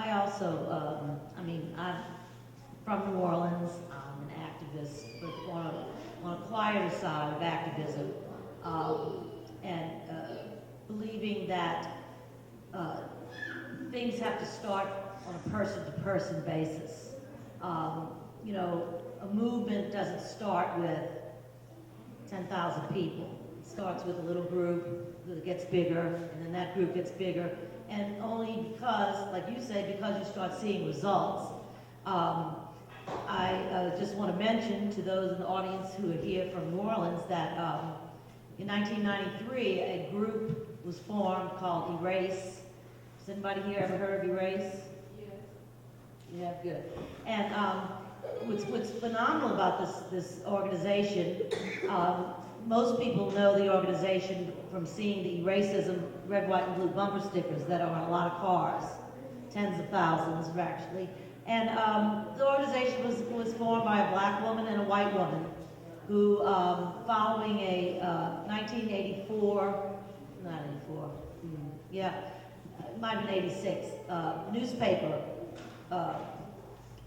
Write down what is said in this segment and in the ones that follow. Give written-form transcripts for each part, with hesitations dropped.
I also, I mean, I'm from New Orleans. I'm an activist, but on a quieter side of activism, and believing that things have to start on a person-to-person basis. You know, a movement doesn't start with 10,000 people. It starts with a little group that gets bigger, and then that group gets bigger, and only because, like you say, because you start seeing results. I just want to mention to those in the audience who are here from New Orleans that in 1993, a group was formed called Erase. Has anybody here ever heard of Erase? Yes. Yeah, good. And what's phenomenal about this organization, most people know the organization from seeing the Eraseism red, white, and blue bumper stickers that are on a lot of cars, tens of thousands actually. And the organization was formed by a black woman and a white woman who, following a 1984, not 84, yeah, it might have been 86, newspaper,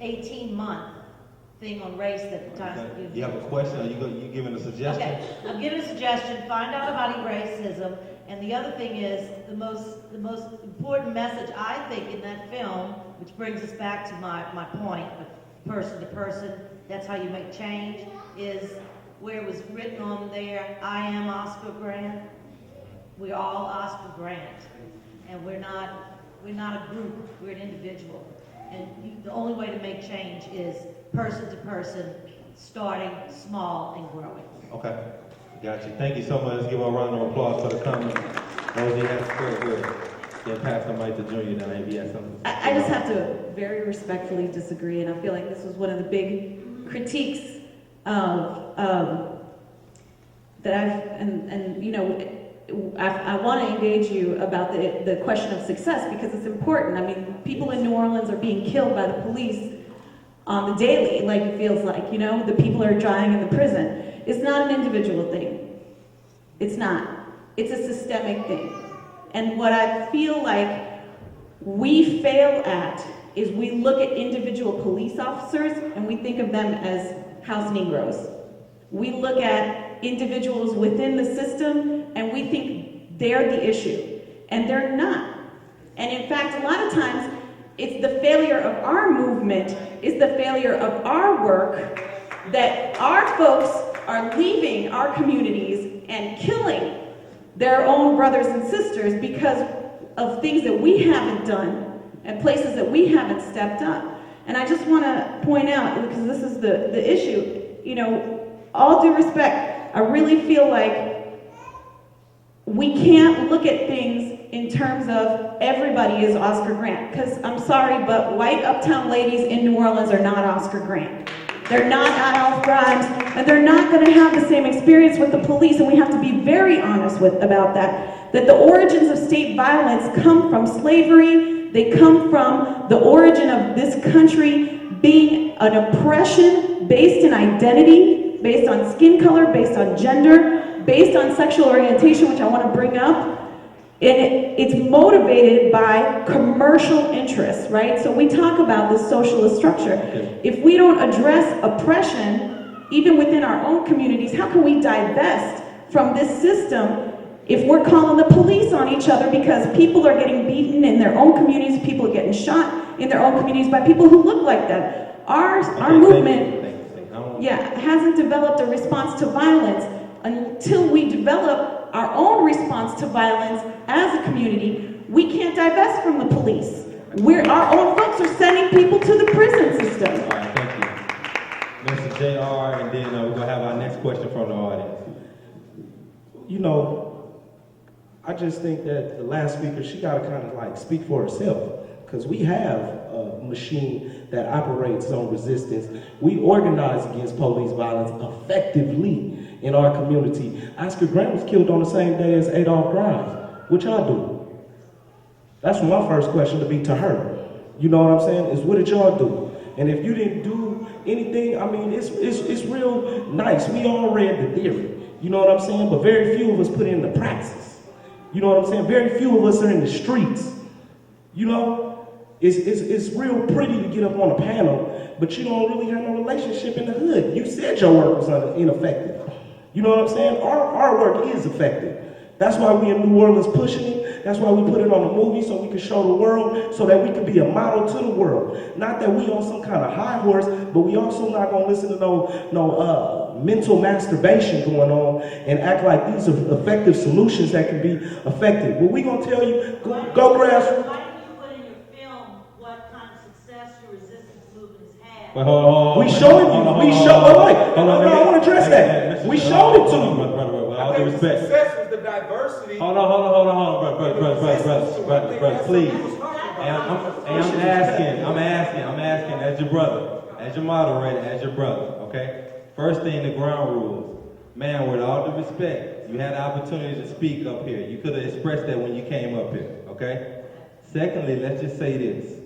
18-month thing on race that the Times. Okay. You have a question? Are you giving a suggestion? Okay, I'm giving a suggestion. Find out about racism. And the other thing is, the most important message, I think, in that film, which brings us back to my point of person to person, that's how you make change, is where it was written on there, I am Oscar Grant. We're all Oscar Grant. And we're not a group, we're an individual. And the only way to make change is person to person, starting small and growing. Okay, got you. Thank you so much. Let's give a round of applause for the comment. Rosie, that's good. Then pass the mic to Junior, then maybe have something. I just have to very respectfully disagree, and I feel like this was one of the big critiques of that and you know, I want to engage you about the question of success because it's important. I mean, people in New Orleans are being killed by the police on the daily, like it feels like, you know, the people are dying in the prison. It's not an individual thing. It's not. It's a systemic thing. And what I feel like we fail at is we look at individual police officers and we think of them as house Negroes. We look at individuals within the system and we think they're the issue. And they're not. And in fact, a lot of times, it's the failure of our movement, is the failure of our work, that our folks are leaving our communities and killing their own brothers and sisters because of things that we haven't done and places that we haven't stepped up. And I just want to point out, because this is the issue, you know, all due respect, I really feel like we can't look at things in terms of everybody is Oscar Grant. Because I'm sorry, but white uptown ladies in New Orleans are not Oscar Grant. They're not Adolph Grimes, and they're not going to have the same experience with the police, and we have to be very honest about that the origins of state violence come from slavery. They come from the origin of this country being an oppression based in identity, based on skin color, based on gender, based on sexual orientation, which I want to bring up. And it's motivated by commercial interests, right? So we talk about this socialist structure. If we don't address oppression, even within our own communities, how can we divest from this system if we're calling the police on each other because people are getting beaten in their own communities, people are getting shot in their own communities by people who look like that? Our movement, hasn't developed a response to violence. Until we develop our own response to violence as a community, we can't divest from the police. Our own folks are sending people to the prison system. All right, thank you. Mr. JR, and then we're going to have our next question from the audience. You know, I just think that the last speaker, she got to kind of like speak for herself. Because we have a machine that operates on resistance. We organize against police violence effectively in our community. Oscar Grant was killed on the same day as Adolph Grimes. What y'all do? That's my first question to be to her. You know what I'm saying? Is what did y'all do? And if you didn't do anything, I mean, it's real nice. We all read the theory. You know what I'm saying? But very few of us put it into praxis. You know what I'm saying? Very few of us are in the streets. You know? It's real pretty to get up on a panel, but you don't really have no relationship in the hood. You said your work was ineffective. You know what I'm saying? Our work is effective. That's why we in New Orleans pushing it. That's why we put it on the movie so we can show the world, so that we can be a model to the world. Not that we on some kind of high horse, but we also not gonna listen to no mental masturbation going on and act like these are effective solutions that can be effective. But we gonna tell you, go grassroots. Why didn't you put in your film what kind of success your resistance movement has had? Wait, hold on. We showed it. We showed. I want to address that. We showed it to you. Brother, with all due respect. Success was the diversity. Hold on, brother, please. And I'm asking, as your brother, as your moderator, as your brother, okay? First thing, the ground rules. Man, with all due respect, you had the opportunity to speak up here. You could have expressed that when you came up here, okay? Secondly, let's just say this.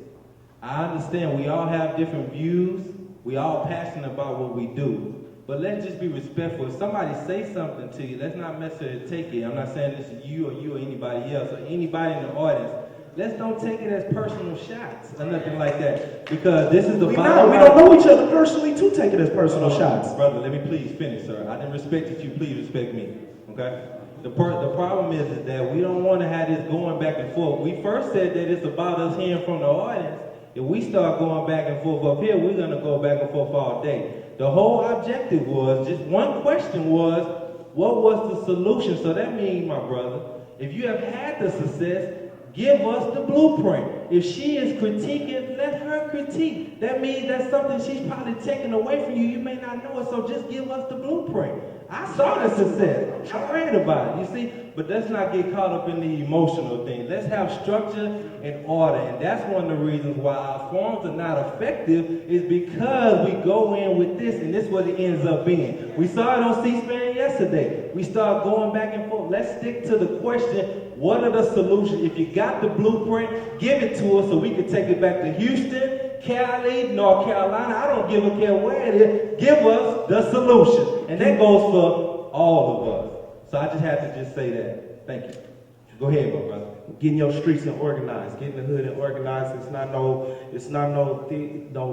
I understand we all have different views. We all passionate about what we do. But let's just be respectful. If somebody say something to you, let's not necessarily take it. I'm not saying this is you or anybody else or anybody in the audience. Let's don't take it as personal shots or nothing like that. Because this is the bottom line. We don't know each other personally to take it as personal shots. Brother, let me please finish, sir. I didn't respect you. Please respect me. Okay? The problem is that we don't want to have this going back and forth. We first said that it's about us hearing from the audience. If we start going back and forth up here, we're going to go back and forth all day. The whole objective was, just one question was, what was the solution? So that means, my brother, if you have had the success, give us the blueprint. If she is critiquing, let her critique. That means that's something she's probably taking away from you. You may not know it, so just give us the blueprint. I saw the success. I read about it, you see? But let's not get caught up in the emotional thing. Let's have structure and order. And that's one of the reasons why our forums are not effective is because we go in with this, and this is what it ends up being. We saw it on C-SPAN yesterday. We start going back and forth. Let's stick to the question, what are the solutions? If you got the blueprint, give it to us so we can take it back to Houston, Cali, North Carolina. I don't give a care where it is. Give us the solution. And that goes for all of us. So I just had to just say that. Thank you. Go ahead, my brother. Getting your streets and organized, getting the hood and organized. It's not no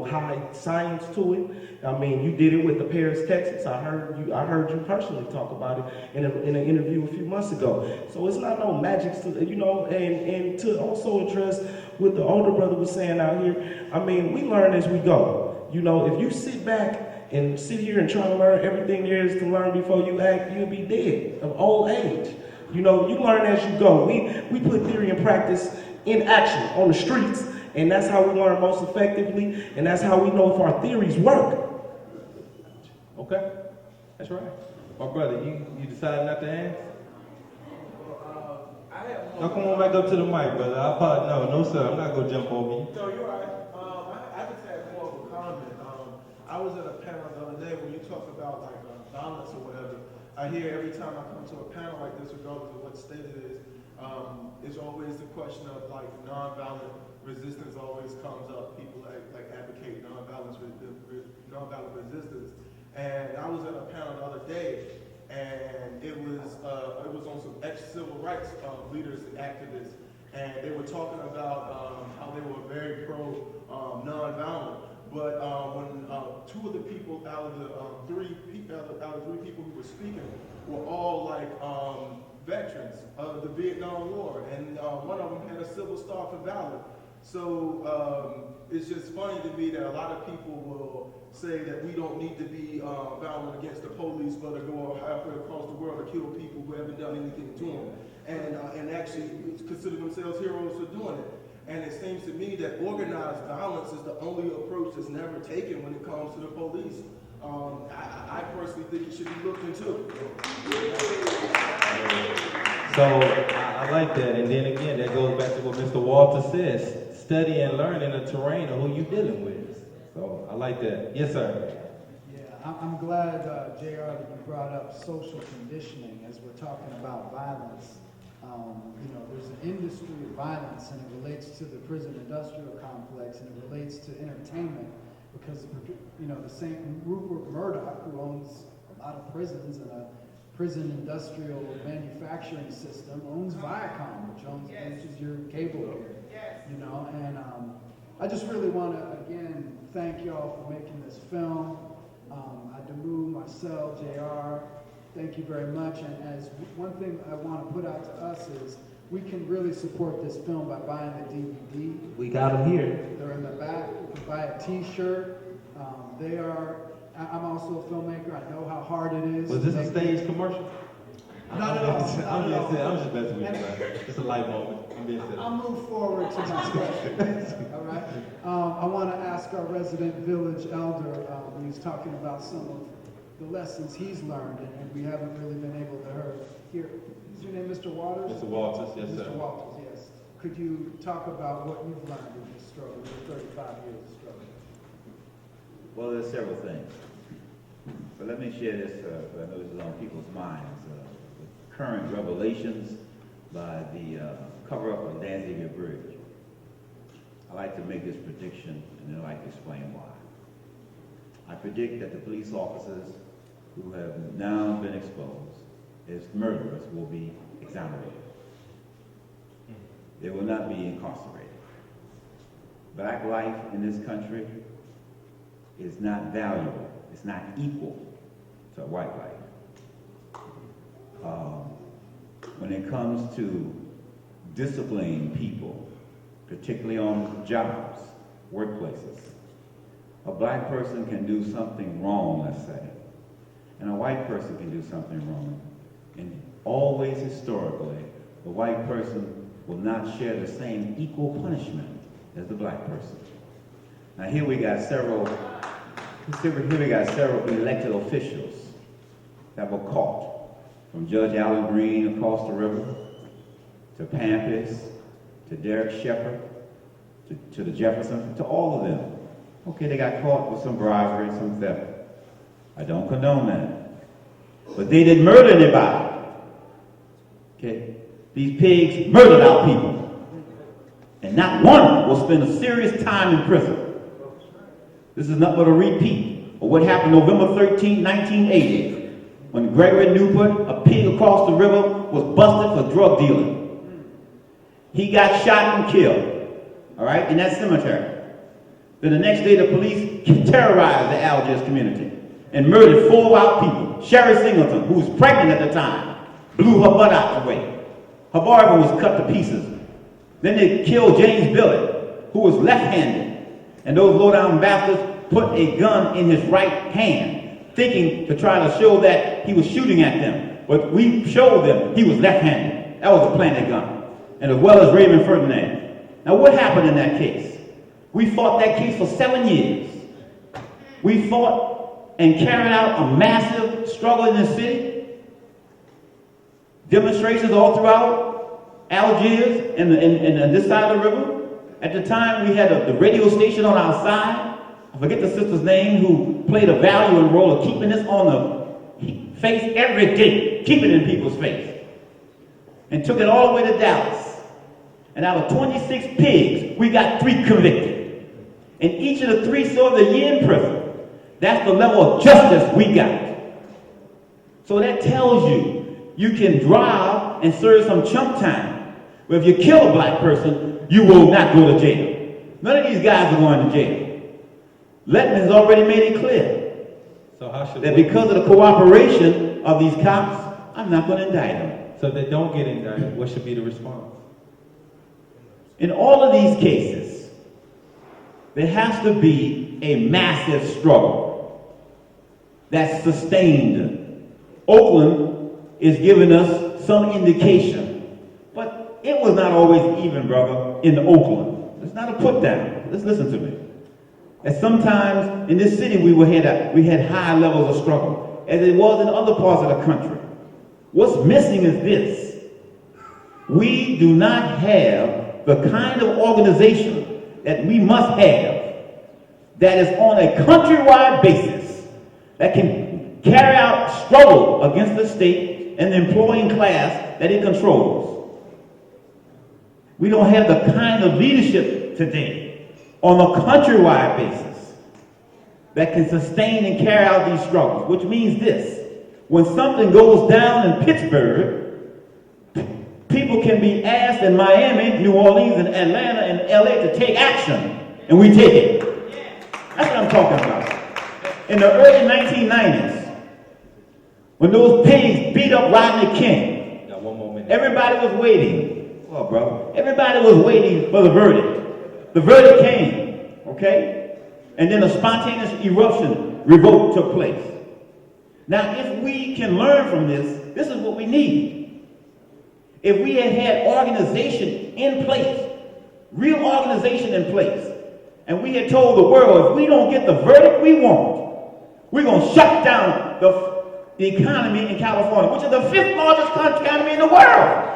high science to it. I mean, you did it with the Paris, Texas. I heard you personally talk about it in an interview a few months ago. So it's not no magic to, and to also address what the older brother was saying out here. I mean, we learn as we go. If you sit back and sit here and try to learn everything there is to learn before you act, you'll be dead of old age. You learn as you go. We put theory and practice in action on the streets, and that's how we learn most effectively, and that's how we know if our theories work. Okay, that's right. My brother, you decided not to ask? No, come on back up to the mic, brother. No, sir, I'm not going to jump over you. No, you're right. I just had more of a comment. I was at a panel the other day when you talk about violence or whatever. I hear every time I come to a panel like this, regardless of what state it is, it's always the question of nonviolent resistance always comes up. People advocate nonviolent resistance. And I was at a panel the other day, and it was on some ex-civil rights leaders and activists, and they were talking about how they were very pro nonviolent. But when two of the people out of the three people who were speaking were all veterans of the Vietnam War, and one of them had a Silver Star for valor. So it's just funny to me that a lot of people will say that we don't need to be violent against the police, but to go halfway across the world to kill people who haven't done anything to them, and actually consider themselves heroes for doing it. And it seems to me that organized violence is the only approach that's never taken when it comes to the police. I personally think it should be looked into. So I like that. And then again, that goes back to what Mr. Walter says. Study and learn in the terrain of who you're dealing with. So I like that. Yes, sir. Yeah, I'm glad, JR, that you brought up social conditioning as we're talking about violence. There's an industry of violence, and it relates to the prison industrial complex, and it relates to entertainment, because the same Rupert Murdoch, who owns a lot of prisons and a prison industrial manufacturing system, owns Viacom, which is your cable here. And I just really want to, again, thank y'all for making this film. Adimu, Marcel, JR, thank you very much. And as one thing I want to put out to us is, we can really support this film by buying the DVD. We got them here. They're in the back. You can buy a T-shirt. I'm also a filmmaker. I know how hard it is. Was this a stage commercial? Not at all. I'm just messing with you, man. It's a light moment. I'm being silly. I'll move forward to my question. All right. I want to ask our resident village elder. He's talking about some of the lessons he's learned, and we haven't really been able to hear. Is your name Mr. Waters? Mr. Walters, yes, sir. Mr. Walters, yes. Could you talk about what you've learned in this struggle, your 35 years of struggle? Well, there's several things. But let me share this, I know this is on people's minds. The current revelations by the cover-up of the Danziger Bridge. I like to make this prediction, and then I like to explain why. I predict that the police officers who have now been exposed as murderers will be exonerated. They will not be incarcerated. Black life in this country is not valuable. It's not equal to white life. When it comes to disciplining people, particularly on jobs, workplaces, a black person can do something wrong, let's say, and a white person can do something wrong. And always historically, the white person will not share the same equal punishment as the black person. Now here we got several elected officials that were caught, from Judge Allen Green across the river, to Pampis, to Derek Shepard, to the Jefferson, to all of them. Okay, they got caught with some bribery, some theft. I don't condone that. But they didn't murder anybody. Okay? These pigs murdered our people. And not one will spend a serious time in prison. This is nothing but a repeat of what happened November 13, 1980, when Gregory Newport, a pig across the river, was busted for drug dealing. He got shot and killed, all right, in that cemetery. Then the next day, the police terrorized the Algiers community and murdered 4 white people. Sherry Singleton, who was pregnant at the time, blew her butt out the way. Her boyfriend was cut to pieces. Then they killed James Billy, who was left-handed. And those low-down bastards put a gun in his right hand, thinking to try to show that he was shooting at them. But we showed them he was left-handed. That was a planted gun. And as well as Raymond Ferdinand. Now what happened in that case? We fought that case for 7 years. We fought and carried out a massive struggle in the city. Demonstrations all throughout Algiers and this side of the river. At the time, we had the radio station on our side. I forget the sister's name, who played a valiant role of keeping this on the face every day, keeping it in people's face. And took it all the way to Dallas. And out of 26 pigs, we got 3 convicted. And each of the 3 served a year in prison. That's the level of justice we got. So that tells you, you can drive and serve some chump time. But if you kill a black person, you will not go to jail. None of these guys are going to jail. Letton has already made it clear that because of the cooperation of these cops, I'm not going to indict them. So if they don't get indicted, what should be the response? In all of these cases, there has to be a massive struggle that's sustained. Oakland is giving us some indication, but it was not always even, brother, in Oakland. It's not a put down. Let's listen to me. And sometimes in this city we had high levels of struggle, as it was in other parts of the country. What's missing is this. We do not have the kind of organization that we must have that is on a countrywide basis that can carry out struggle against the state and the employing class that it controls. We don't have the kind of leadership today on a countrywide basis that can sustain and carry out these struggles, which means this. When something goes down in Pittsburgh, people can be asked in Miami, New Orleans, and Atlanta, and LA to take action. and we take it. That's what I'm talking about. In the early 1990s, when those pigs beat up Rodney King, Got one more minute. everybody was waiting. Well, bro, everybody was waiting for the verdict. The verdict came, okay? And then a spontaneous eruption, revolt took place. Now, if we can learn from this is what we need. If we had had organization in place, real organization in place, and we had told the world, if we don't get the verdict we want, we're going to shut down the economy in California, which is the 5th largest economy in the world.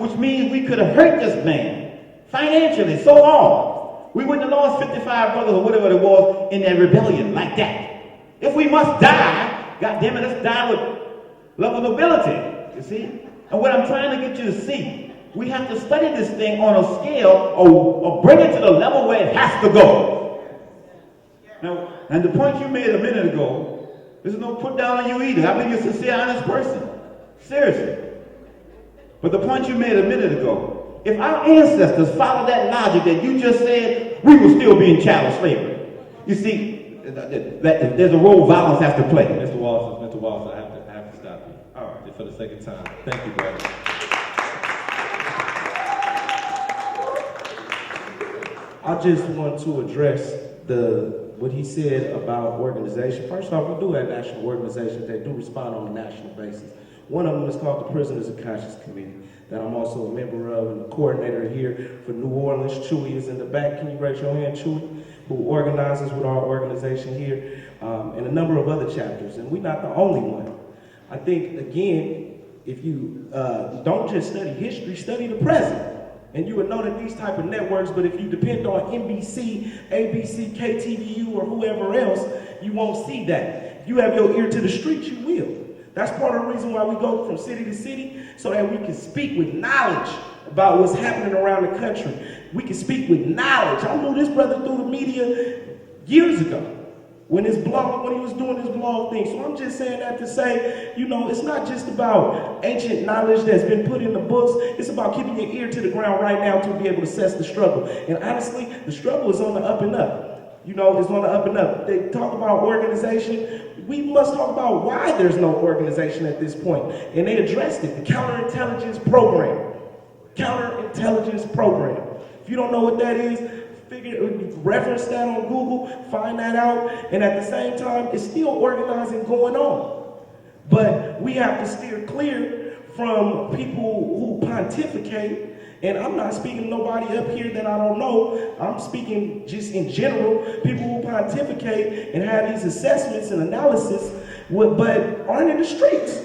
Which means we could have hurt this man financially so hard. We wouldn't have lost 55 brothers or whatever it was in that rebellion like that. If we must die, God damn it, let's die with love and nobility. You see? And what I'm trying to get you to see, we have to study this thing on a scale or bring it to the level where it has to go. Now, and the point you made a minute ago, there's no put down on you either. I think you're a sincere, honest person. Seriously. But the point you made a minute ago, if our ancestors followed that logic that you just said, we would still be in chattel slavery. You see, there's a role violence has to play. Mr. Wallace, I have to stop you. All right, for the second time. Thank you, brother. I just want to address what he said about organization. First off, we do have national organizations that do respond on a national basis. One of them is called the Prisoners of Conscience Committee, that I'm also a member of and the coordinator here for New Orleans. Chewy is in the back. Can you raise your hand, Chewy? Who organizes with our organization here, and a number of other chapters. And we're not the only one. I think, again, if you don't just study history, study the present. And you would know that these type of networks, but if you depend on NBC, ABC, KTVU, or whoever else, you won't see that. If you have your ear to the streets, you will. That's part of the reason why we go from city to city, so that we can speak with knowledge about what's happening around the country. We can speak with knowledge. I knew this brother through the media years ago, when he was doing his blog thing. So I'm just saying that to say, it's not just about ancient knowledge that's been put in the books. It's about keeping your ear to the ground right now to be able to assess the struggle. And honestly, the struggle is on the up and up. It's on the up and up. They talk about organization. We must talk about why there's no organization at this point. And they addressed it, the counterintelligence program. Counterintelligence program. If you don't know what that is, reference that on Google, find that out, and at the same time, it's still organizing going on. But we have to steer clear from people who pontificate, and I'm not speaking to nobody up here that I don't know, I'm speaking just in general, people who pontificate and have these assessments and analysis, but aren't in the streets.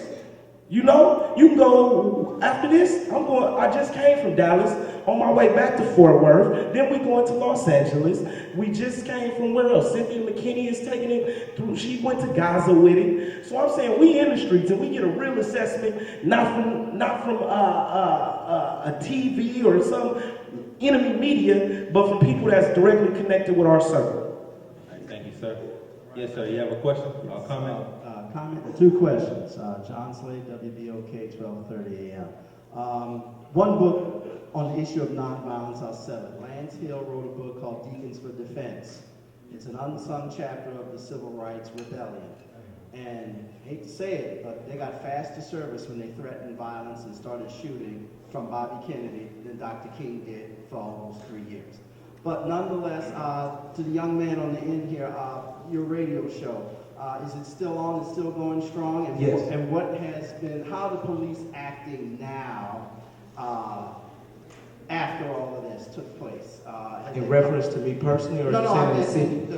You can go, after this, I just came from Dallas, on my way back to Fort Worth, then we going to Los Angeles. We just came from where else? Cynthia McKinney is taking it through, she went to Gaza with it. So I'm saying we in the streets and we get a real assessment, not from a TV or some enemy media, but from people that's directly connected with our circle. Thank you, sir. Yes, sir, you have a question or comment? Two questions. John Slade, WBOK, 12:30 a.m. One book on the issue of nonviolence, I'll sell it. Lance Hill wrote a book called Deacons for Defense. It's an unsung chapter of the Civil Rights Rebellion. And I hate to say it, but they got faster service when they threatened violence and started shooting from Bobby Kennedy than Dr. King did for almost 3 years. But nonetheless, to the young man on the end here, your radio show, is it still on? It's still going strong? And yes. And how are the police acting now after all of this took place? In reference to me personally, or the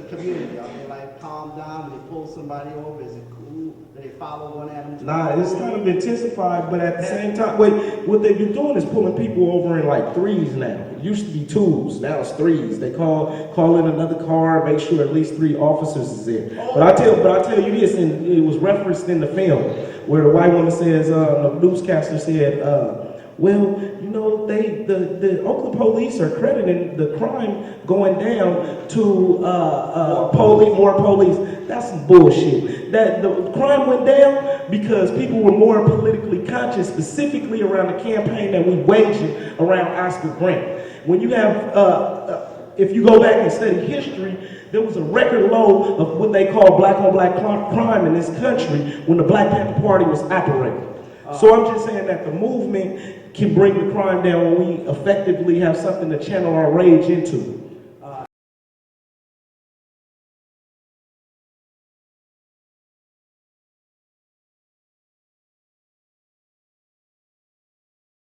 community? Are they like calm down? Do they pull somebody over? Is it cool? Do they follow one at them? Nah, it's kind of intensified, but at the same time, what they've been doing is pulling people over in like threes now. It used to be twos, now it's threes. They call in another car, make sure at least 3 officers is there. But I tell you this, and it was referenced in the film, where the white woman says, the newscaster said, the Oakland police are crediting the crime going down to more police. That's some bullshit. That the crime went down, because people were more politically conscious, specifically around the campaign that we waged around Oscar Grant. When you have, if you go back and study history, there was a record low of what they call black-on-black crime in this country when the Black Panther Party was operating. So I'm just saying that the movement can bring the crime down when we effectively have something to channel our rage into.